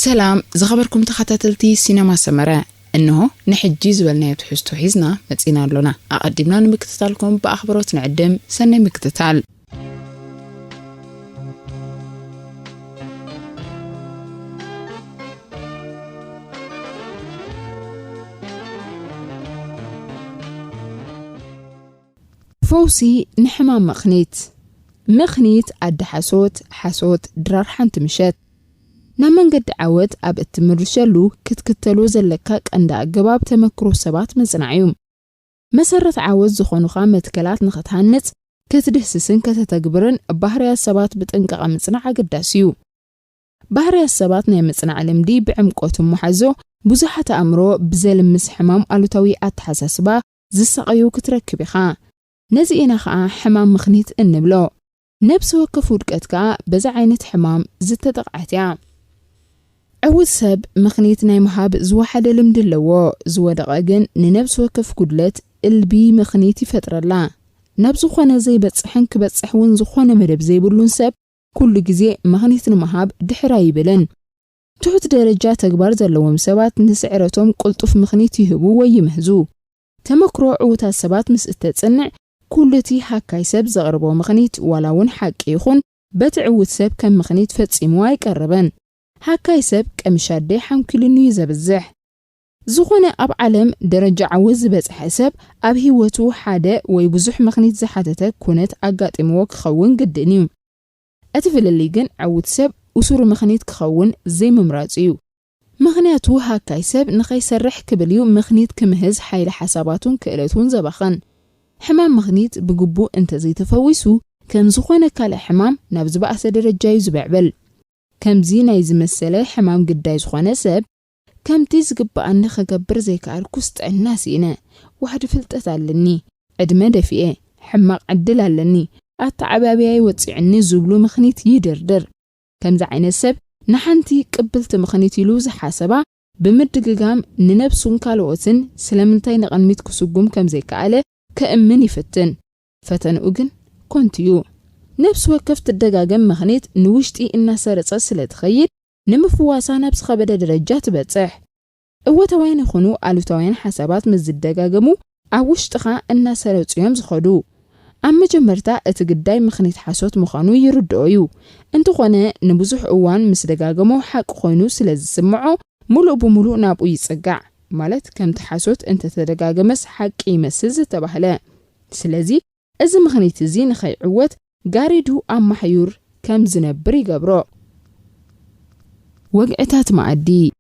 سلام زخبركم تخاتلتي سينما سمراء انه نحجي زبلنا تحسو حزنا مصينا لنا اقدمنا نمكتتالكم باخبارات نعدم سنه مكتتال فوسي نحمام مخنيت عد حسوت درار حنت مشات نمن قد عود أب التمرشلو كتكتلو زلكاك عند أجباب تمكرو سبات مزنعيوم مسرت عود زخونو خامت كلات نختهنت كتدهسسن كتتجبرن بحرية السبات بتنقع مزنع قداسيو بحرية السبات نيم مزنع لمدي بعمقوتم محزو بزحة أمرو بزل مسحمام ألوتوي أتحسسبا زسقيو كتركبي خا نزينا خا حمام مخنيت النبلو نبس وقف ودقتكا بزا عينت حمام زتدقعتيا عود سب مخنيت ناي محاب زوحد لمدلو زودقاقن ننبس وقف كدلت البي مخنيتي فترلا نبسو خوانا زي بتصحن كبتصحون زخوانا مدب زي بلون سب كل جزي مخنيت نمحاب دحراي بلن تحت درجات تكبر زلوهم سبات نسعرتهم قلطف مخنيتي هبو ويمهزو تمكرو عوتا السبات مسئتتصنع كلتي حكاي سب زغربو مخنيت ولاون حق يخون بتعود سب كم مخنيت فتسيمو يقربن حكاي سب كمشادي حمكلنو يزبزح زخونه اب عالم درجه عوز بصح سب اب هيوتو حاده وي بزح مخنيت زحاتته كونت اغاطيمو كخون قدنيو اتفل اللي جن عود سب وسور مخنيت كخون زي ممراصيو مخنياتو حكاي سب نخي سرح كبليو مخنيت كمهز حيل حساباتون كالتون زبخن حمام مخنيت بقبو انت زي تفويسو كم زخونه كاله حمام نبز بأس درجه يزبعبل كم زينا يزمسله حمام قداي زخونه سب كم تيزقبا أن خقبر زي كاركوست الناس إنا واحد فلتت علني عدمه فيه حماق عدل علني أتعبابي وتصعني زبلو مخنيت يدردر كم زعين السب نحنتي قبلت مخنيتي لوز حاسبا بمدققام ننبسون كالوتن سلامنتين نغنميت كسوقوم كم زي كاله كأمني فتن أغن كنتيو نفس وقفت الدقاقم مخنيت نوشتي إنا سارت أسلة تخيل نمفواسا نبس خبدا درجات بتصح هو توين خنو قالو توين حسابات مزد دقاقمو عوشتخا إنا سارت يوم زخدو أما جمرتا اتقداي مخنيت حاسوت مخانو يردويو انتو خوانا نبوزح اوان مس دقاقمو حق خوينو سلاز سمعو ملو بملو نابو يتسقع مالت كم تحاسوت انت تدقاقمس حق يمسز تبهلا سلازي از مخنيت زين خي عوت قاردو أما حيور كم زنبري قبرو وقعتات معدي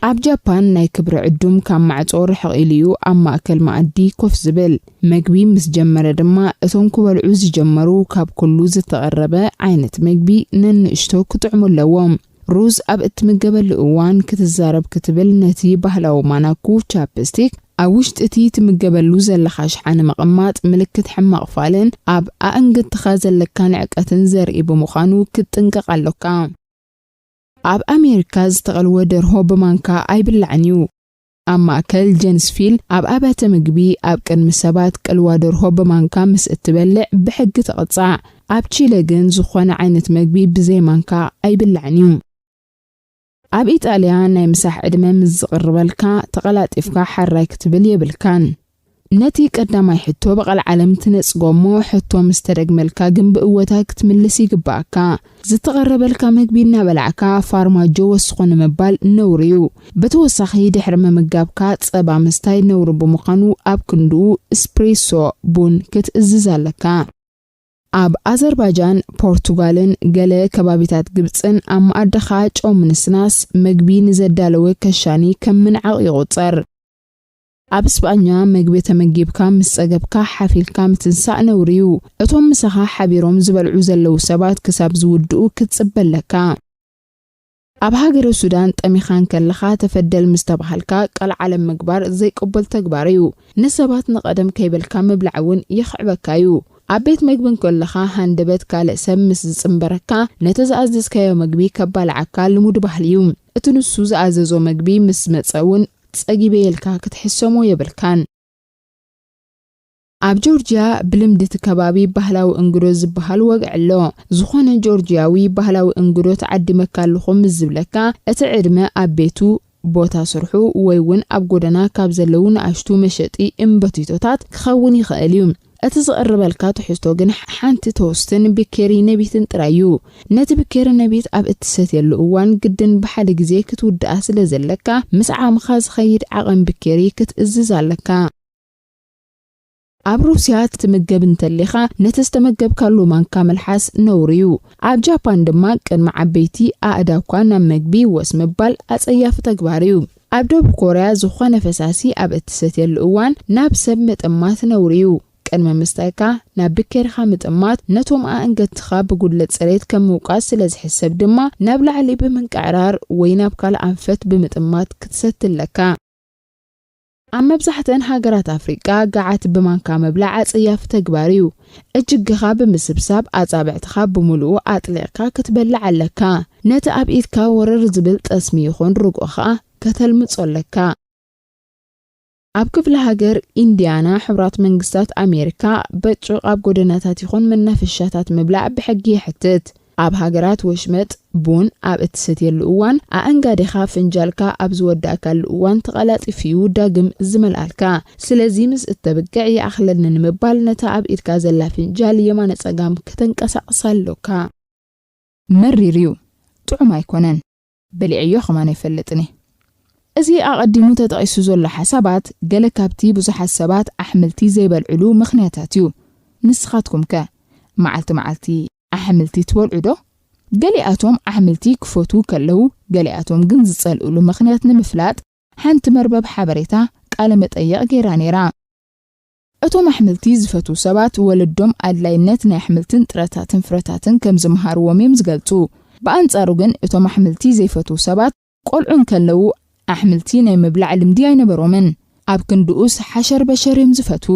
عب جابان ناي كبر عدوم كام معطور حقيليو أما أكل معدي كوف زبل مقبي مسجمرة دما اتونكو والعوز جمرو كاب كلوز تغربة عينة مقبي نن اشتوك تعمل لوام روز أب اتمقبل لقوان كتزارب كتبل نتي بحلو ماناكو تشابستيك أوشت اتي تمقبل لوزة اللخاش حان مقامات ملكة حماق فالن أب أنقد تخازل لكان عقاتن زر إبو مخانو كتنقق اللوكام أب أمريكاز تغلو درهو بمانكا أي بالعنيو أما أكل جنس فيل أب أبات مقبي أب كان مسابات كالوا درهو بمانكا مس اتبلع بحق تقطع أب تشيلغن زخوانا عينة مقبي بزي مانكا أي بالعنيو أب إيطاليا ناي مساح عدمه مزغربلكا تقلات إفكا حراي كتبل يبلكان نتي قداماي حتو بقى العالم تنصقومو حتو مسترق ملكا جنب قوتا كتملسي قباكا زتغربلكا مقبينا بلعكا فارماجو وسخون مبال نوريو بتوسخي دحر ممقابكا تصبا مستاي نور بمقانو أب كندو اسبريسو بون كتأززالكا أب أذربيجان بورتغالن قال كبابيتات قبطن أم أدخاج أو من السناس مقبين زدالوه كشاني كم من عقيقوطر أب اسبانيا مقبي تمقيبكا مساقبكا حافيلكا متنساء نوريو اتوم مساها حبيروم زبال عزلو سبات كساب زودو كتسبلكا أب هاجر السودان تأميخان كاللخا تفدل مستبحلكا قال عالم مقبار زي قبل تقباريو نسبات نقدم كيبلكا مبلعون يخعبكايو عبيت مجبن كلها هندبت كالق سب مس زصنبركا نتزاززكايو مግቢ ከባልዓካ ልሙድ ባህልዩ እቲ ንሱ ዝኣዘዞ መግቢ ምስ መጸውን ጸጊበ የልካ ክትሕሰሞ የብልካን ኣብ ጆርጂያ ብልምድት ከባቢ ባህላዊ እንግዶ ዝበሃል ወግ ኣሎ ዝኾነ ጆርጂያዊ ባህላዊ እንግዶ ተዓዲመካ ኣለኹም ዝብለካ እቲ ዕድመ ኣብ ቤቱ ቦታ ስርሑ ወይ ውን ኣብ ጎደና ካብ ዘለዉ ንኣሽቱ መሸጢ እምበቲቶታት ክኸውን ይኽእል እዩ እቲ ዝቕርበልካ ትሕዝቶ ግን ሓንቲ ተወስትን ብኬሪ ነቢትን ጥራዩ ነቲ ብኬሪ ነቢት ኣብ እትሰትየሉ እዋን ግድን ብሓደ ግዜ ክትውድኣ ስለ ዘለካ ምስ ዓምኻ ዝኸይድ ዓቐን ብኬሪ ክትእዝዝ ኣለካ ኣብ ሩስያ ትምገብ እንተለኻ ነተስተመገብካሉ ማንካ መልሓስ ነውርዩ ኣብ ጃፓን ድማ ቅድሚ ዓበይቲ ኣእዳውካ ናብ መግቢ ወስ ምባል ኣጸያፍ ተግባር እዩ ኣብ ደቡብ ኮርያ ዝኾነ ፈሳሲ ኣብ እትሰትየሉ እዋን ናብ ሰብ መጠማት ነውርዩ ቅድመ ምስታይካ ናብ ብኬርኻ ምጥማት ነቶም ኣንገትኻ ብጉድለት ጽሬት ከም ምውቃስ ስለ ዝሕሰብ ድማ ናብ ላዕሊ ብምንቅዕራር ወይ ናብ ካልእ ኣንፈት ብምጥማት ክትሰትለካ ኣብ መብዛሕትአን ሃገራት ኣፍሪቃ ጋዓት ብማንካ መብላዕ ኣጸያፍ ተግባር እዩ እጅግኻ ብምስብሳብ ኣጻብዕትኻ ብምሉኡ ኣጥሊቕካ ክትበልዕ ኣለካ ነቲ ኣብ ኢድካ ወረር ዝብል ጠስሚ ይኹን ርግኦኻ ከተልምጾለካ ኣብ ክፍለ ሃገር ኢንዲያና ሕብራት መንግስታት ኣሜሪካ በጭቕ ኣብ ጎደናታት ይኹን መናፈሻታት መብላዕ ብሕጊ ይሕትት ኣብ ሃገራት ወሽመጥ ቡን ኣብ እትሰትየሉ እዋን ኣንጋዲኻ ፍንጃልካ ኣብ ዝወዳእካሉ እዋን ተቐላጢፍዩ ዳግም ዝመልኣልካ ስለዚ ምስ እተብቅዕ ይኣኽለኒ ንምባል ነታ ኣብ ኢድካ ዘላ ፍንጃል የማነ ጸጋም ከተንቀሳቕሳለካ መሪርዩ ጥዑም ኣይኮነን በሊዕዮ ኸማን ይፈልጥኒ እዚ ኣቐዲሙ ተጠቂሱ ዘሎ ሓሳባት ገለ ካብቲ ብዙሓት ሰባት ኣሕምልቲ ዘይበልዕሉ ምኽንያታት እዩ ንስኻትኩም ከ መዓልቲ ኣሕምልቲ ትበልዑ ዶ ገሊኣቶም ኣሕምልቲ ክፈቱ ከለው ገሊኣቶም ግን ዝጸልኡሉ ምኽንያት ንምፍላጥ ሓንቲ መርበብ ሓበሬታ ቃለ መጠይቕ ገይራ ነይራ እቶም ኣሕምልቲ ዝፈቱ ሰባት ወለዶም ኣድላይነት ናይ ኣሕምልትን ጥረታትን ፍረታትን ከም ዝመሃርዎም እዮም ዝገልጹ በኣንጻሩ ግን እቶም ኣሕምልቲ ዘይፈቱ ሰባት ቆልዑን ከለው ኣሕምልቲ ናይ ምብላዕ ልምዲ ኣይነበሮምን ኣብ ክንድኡስ ሓሸር በሸር እዮም ዝፈቱ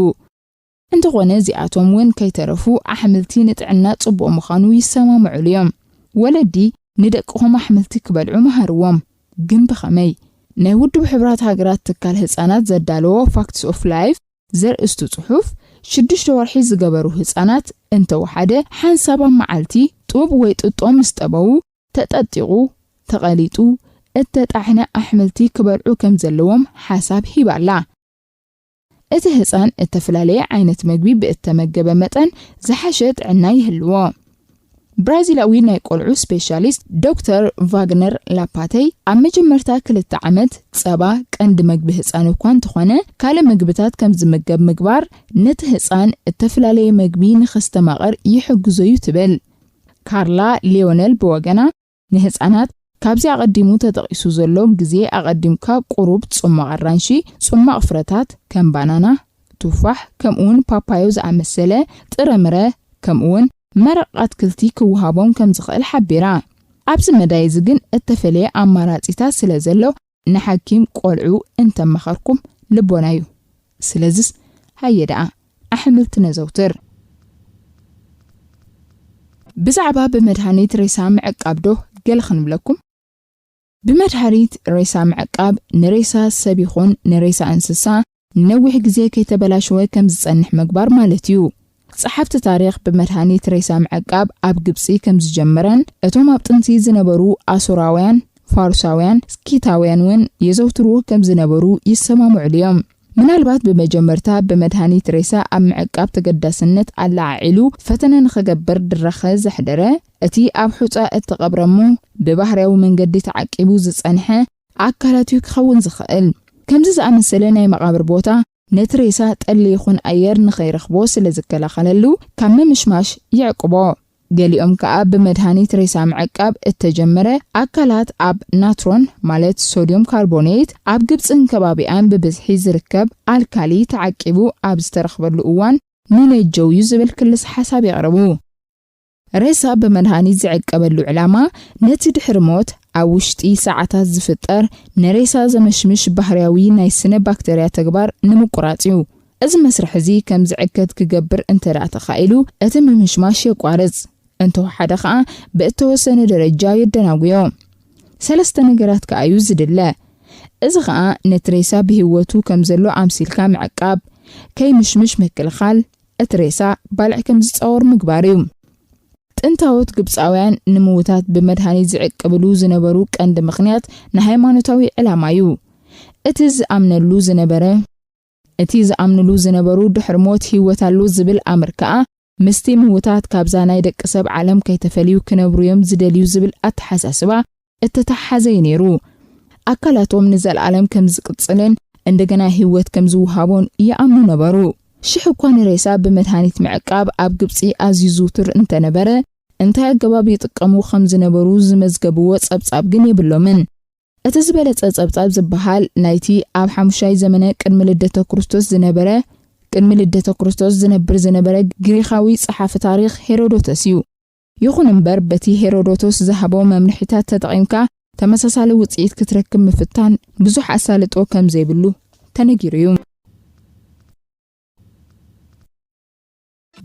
እንተኾነ እዚኣቶም ውን ከይተረፉ ኣሕምልቲ ንጥዕና ጽቡቕ ምዃኑ ይሰማምዑሉ እዮም ወለዲ ንደቅኹም ኣሕምልቲ ክበልዑ መሃርዎም ግን ብኸመይ ናይ ውድብ ሕብራት ሃገራት ትካል ህፃናት ዘዳለዎ ፋክትስ ኦፍ ላይፍ ዘርእስቱ ጽሑፍ 6 ወርሒ ዝገበሩ ህፃናት እንተወሓደ ሓንሳብ መዓልቲ ጡብ ወይ ጥጦ ምስጠበው ተጠጢቑ ተቐሊጡ እተጣሕነ ኣሕምልቲ ክበልዑ ከም ዘለዎም ሓሳብ ሂባላ እቲ ህፃን እተፈላለየ ዓይነት መግቢ ብእተመገበ መጠን ዝሓሸ ጥዕና ይህልዎ ብራዚላዊ ናይ ቆልዑ ስፔሻሊስት ዶክተር ቫግነር ላፓቴይ ኣብ መጀመርታ 2 ዓመት ጸባ ቀንዲ መግቢ ህፃን እኳ እንተኾነ ካልእ ምግብታት ከም ዝምገብ ምግባር ነቲ ህፃን እተፈላለየ መግቢ ንኸስተማቐር ይሕግዞ እዩ ትብል ካርላ ሊዮነል ብወገና ንህፃናት ካብዚ ኣቐዲሙ ተጠቂሱ ዘሎ ግዜ ኣቐዲምካ ቁሩብ ጽማቕ ኣራንሺ ጽማቕ ፍረታት ከም ባናና ቱፋሕ ከምኡውን ፓፓዮ ዝኣመሰለ ጥረምረ ከምኡውን መረቕ ኣትክልቲ ክወሃቦም ከም ዝኽእል ሓቢራ ኣብዚ መዳይ ግን እተፈለየ ኣማራጺታት ስለ ዘሎ ንሓኪም ቆልዑ እንተመኸርኩም ልቦና እዩ ስለዚስ ሃየደኣ ኣሕምልቲ ነዘውትር ብዛዕባ ብመድሃኒት ሬሳ ምዕቃብ ዶ ገለ ክንብለኩም بمدحريت ريسا معقاب نريسا سبيخون نريسا انسسا نوح جزي كي تبلاشوه كم زصنح مقبار مالتيو صحفت تاريخ بمدحانيت ريسا معقاب اب قبسي كم زجمرن اتوم ابطنسي زنبرو اسوراويان فارساويان سكيتاويان ون يزوترو كم زنبرو يسمامو عليهم ምናልባት በመጀመርታ በመድሃኒት ሬሳ ኣብ ምዕቃብ ተገዳስነት ኣላዓዒሉ ፈተነ ንኸገብር ድረኸ ዘሕደረ እቲ ኣብ ሑጻ እተቐብረሙ ብባህርያዊ መንገዲ ተዓቂቡ ዝጸንሐ ኣካላቱ ክኸውን ዝኽእል ከምዚ ዝኣመሰለ ናይ መቃብር ቦታ ነቲ ሬሳ ጠሊ ይኹን ኣየር ንኸይረኽቦ ስለ ዝከላኸለሉ ካብ ምምሽማሽ ይዕቅቦ ገሊኦም ከኣ በመድሃኒት ሬሳ ምዕቃብ እተጀመረ ኣካላት ኣብ ናትሮን ማለት ሶዲየም ካርቦኔት ኣብ ግብፅን ከባቢኣን ብብዝሒ ዝርከብ ኣልካሊ ተዓቂቡ ኣብ ዝተረኽበሉ እዋን ንነጀው ዝብል ክልስ ሓሳብ ይቕርቡ ሬሳ በመድሃኒት ዝዕቀበሉ ዕላማ ነቲ ድሕሪ ሞት ኣብ ውሽጢ ሰዓታት ዝፍጠር ነሬሳ ዘመሽምሽ ባህርያዊ ናይ ስነ ባክቴርያ ተግባር ንምቁራጽ እዩ እዚ መስርሕ እዚ ከም ዝዕከት ክገብር እንተዳ ተኻኢሉ እቲ ምምሽማሽ ይቋርጽ እንተወሓደ ከዓ ብእተወሰነ ደረጃ ይደናጉዮ ሰለስተ ነገራት ከኣዩ ዝድለ እዚ ከዓ ነትሬሳ ብህይወቱ ከም ዘሎ ኣምሲልካ ምዕቃብ ከይምሽምሽ ምክልኻል እትሬሳ ባልዕ ከም ዝጻወር ምግባር እዩ ጥንታዎት ግብፃውያን ንምውታት ብመድሃኒት ዝዕቅብሉ ዝነበሩ ቀንዲ ምኽንያት ንሃይማኖታዊ ዕላማ እዩ እቲ ዝኣምንሉ ዝነበሩ ድሕሪ ሞት ህይወት ኣሎ ዝብል ኣምርክዓ ምስቲ ምውታት ካብዛ ናይ ደቂ ሰብ ዓለም ከይተፈልዩ ክነብሩ እዮም ዝደልዩ ዝብል ኣተሓሳስባ እተተሓዘይ ነይሩ ኣካላቶም ንዘለዓለም ከም ዝቅጽልን እንደገና ህይወት ከም ዝውሃቦን ይኣምኑ ነበሩ ሽሕ እኳ ንሬሳ ብመድሃኒት ምዕቃብ ኣብ ግብፂ ኣዝዩ ዝውትር እንተነበረ እንታይ ኣገባብ ይጥቀሙ ከም ዝነበሩ ዝመዝገብዎ ጸብጻብ ግን የብሎምን እቲ ዝበለጸ ጸብጻብ ዝበሃል ናይቲ ኣብ 5ይ ዘመነ ቅድሚ ልደተ ክርስቶስ ዝነብር ግሪኻዊ ጸሓፊ ታሪኽ ሄሮዶተስ እዩ ይኹን እምበር በቲ ሄሮዶተስ ዝሃቦ መምርሒታት ተጠቒምካ ተመሳሳሊ ውጽኢት ክትረክብ ምፍታን ብዙሕ ኣሳልጦ ከም ዘይብሉ ተነጊሩ እዩ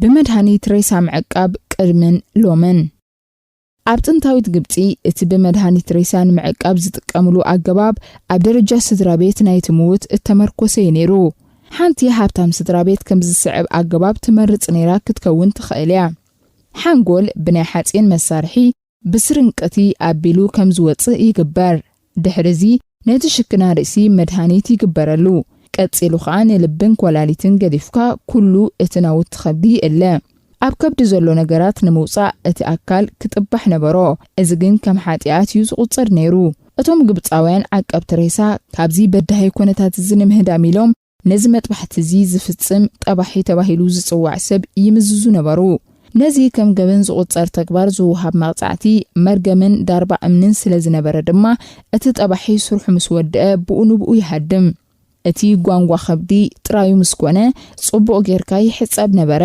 ብመድሃኒት ሬሳ ምዕቃብ ቅድምን ሎምን ኣብ ጥንታዊት ግብፂ እቲ ብመድሃኒት ሬሳ ንምዕቃብ ዝጥቀምሉ ኣገባብ ኣብ ደረጃ ስድራቤት ናይቲ ምዉት እተመርኮሰ ነይሩ ሓንቲ ሃብታም ስድራቤት ከም ዝስዕብ ኣገባብ ትመርጽ ነይራ ክትከውን ትኽእል እያ ሓንጎል ብናይ ሓጺን መሳርሒ ብስርንቀቲ ኣቢሉ ከም ዝወጽእ ይግበር ድሕሪዚ ነቲ ሽክና ርእሲ መድሃኒት ይግበረሉ ቀጺሉ ከዓ ንልብን ኮላሊትን ገዲፍካ ኩሉ እቲ ናውቲ ከብዲ ይእለ ኣብ ከብዲ ዘሎ ነገራት ንምውጻእ እቲ ኣካል ክጥባሕ ነበሮ እዚ ግን ከም ሓጢኣት እዩ ዝቁጸር ነይሩ እቶም ግብፃውያን ዓቀብቲ ሬሳ ካብዚ በዳሂ ኩነታት ዝንምህዳም ኢሎም ነዚ መጥባሕቲ እዚ ዝፍጽም ጠባሒ ተባሂሉ ዝጽዋዕ ሰብ ይምዝዙ ነበሩ ነዚ ከም ገበን ዝቁጸር ተግባር ዝውሃብ መቕጻዕቲ መርገምን ዳርባ እምንን ስለ ዝነበረ ድማ እቲ ጠባሒ ስርሑ ምስ ወድአ ብኡንብኡ ይሃድም እቲ ጓንጓ ከብዲ ጥራዩ ምስኮነ ጽቡቕ ጌርካ ይሕጸብ ነበረ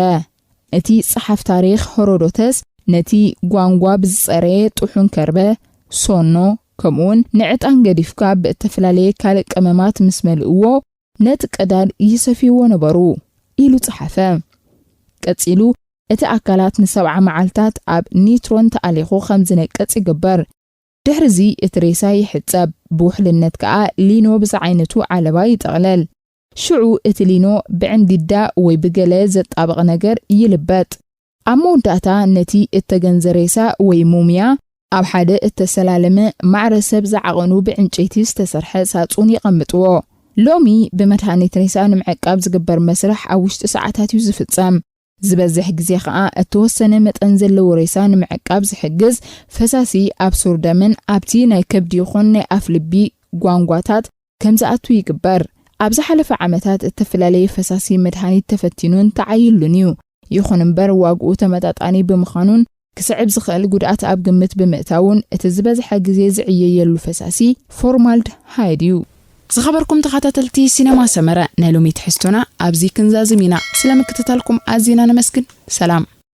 እቲ ጸሓፍ ታሪኽ ሄሮዶተስ ነቲ ጓንጓ ብዝጸረየ ጥሑን ከርበ ሶኖ ከምኡን ንዕጣን ገዲፍካ ብእተፈላለየ ካልእ ቀመማት ምስ መልእዎ ነቲ ቀዳድ ይሰፊዎ ነበሩ ኢሉ ጸሓፈ ቀጺሉ እቲ ኣካላት ን7 መዓልታት ኣብ ኒትሮን ተኣሊኹ ከም ዝነቀጽ ይግበር ድሕሪዚ እቲ ሬሳ ይሕጸብ ብውሕልነት ከዓ ሊኖ ብዝዓይነቱ ዓለባ ይጠቕለል ሽዑ እቲ ሊኖ ብዕንዲዳ ወይ ብገለ ዘጣበቕ ነገር ይልበጥ ኣብ መወዳእታ ነቲ እተገንዘ ሬሳ ወይ ሙምያ ኣብ ሓደ እተሰላለመ ማዕረሰብ ዝዓቐኑ ብዕንጨይቲ ዝተሰርሐ ሳጹን ይቐምጥዎ ሎሚ ብመድሃኒት ሬሳ ንምዕቃብ ዝግበር መስርሕ ኣብ ውሽጢ ሰዓታት እዩ ዝፍጸም ዝበዝሕ ግዜ ከዓ እተወሰነ መጠን ዘለዎ ሬሳ ንምዕቃብ ዝሕግዝ ፈሳሲ ኣብ ሱርደምን ኣብቲ ናይ ከብዲ ይኹን ናይ ኣፍልቢ ጓንጓታት ከም ዝኣቱ ይግበር ኣብ ዝሓለፈ ዓመታት እተፈላለየ ፈሳሲ መድሃኒት ተፈቲኑን ተዓይሉን እዩ ይኹን እምበር ዋግኡ ተመጣጣኒ ብምዃኑን ክስዕብ ዝኽእል ጉድኣት ኣብ ግምት ብምእታውን እቲ ዝበዝሐ ግዜ ዝዕየየሉ ፈሳሲ ፎርማልዲሃይድ እዩ ዝኸበርኩም ተኸታተልቲ ሲነማ ሰመረ ናይ ሎሚ ትሕዝቶና ኣብዚ ክንዛዝም ኢና ስለምክትታልኩም ኣዝና ነመስግን ሰላም